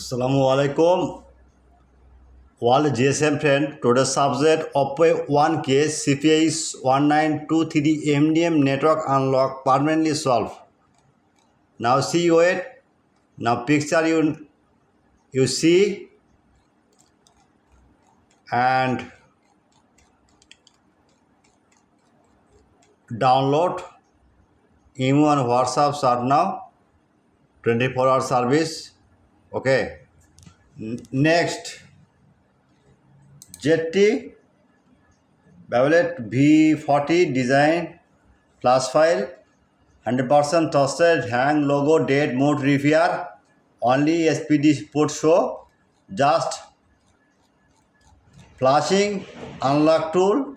Assalamualaikum. All GSM friend, today's subject OPPO A1K CPH1923 MDM network unlock permanently solved. Now see it. Now picture you see and download email and WhatsApp are now 24-hour service. Okay. Next, ZT Bablet V40 design flash file 100% trusted, hang logo, date, mode repair, only SPD port show, just flashing, unlock tool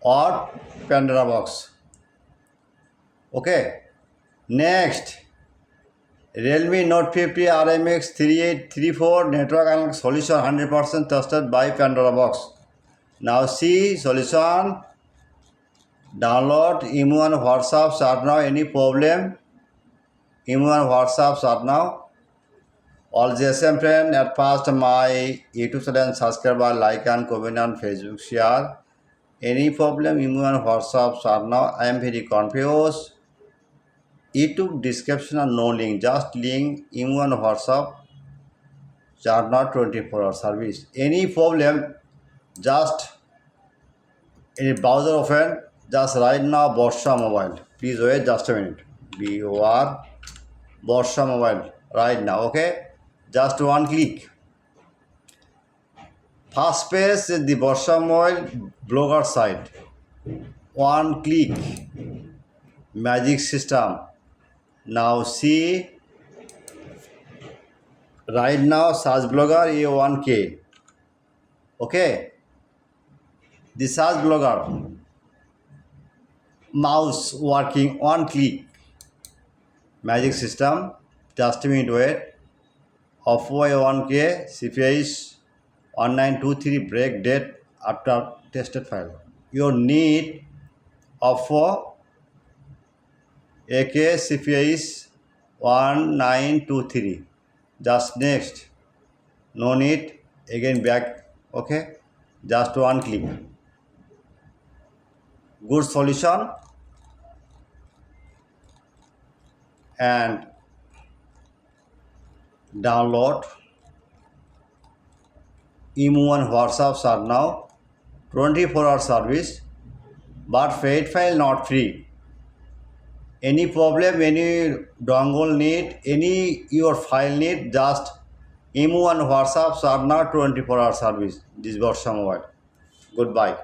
or Pandora box. Okay. Next, Realme Note 50 RMX 3834 network unlock solution 100% trusted by Pandora box. Now see solution. Download email and WhatsApp start now. Any problem? Email and WhatsApp start now. All GSM friend, at first my YouTube channel subscribe, like and comment on Facebook share. Any problem? Email and WhatsApp start now. I am very confused. YouTube description and no link, just link email and WhatsApp start now 24-hour service. Any problem? Just any browser open. Just right now Borsha Mobile. Please wait just a minute. Borsha Mobile right now. Okay. Just one click. First page is the Borsha Mobile blogger site. One click. Magic system. Now see. Right now search blogger A1K. Okay. The search blogger. Mouse working, one click. Magic system. Just a minute wait. OPPO A1K CPH1923 break date after tested file. You need OPPO A1K CPH1923. Just next. No need. Again back. Okay. Just one click. Good solution. And download email and WhatsApp are now 24-hour service, but paid file not free. Any problem, any dongle need, any your file need, just email and WhatsApp are now 24-hour service. This is Borsha Mobile. Goodbye.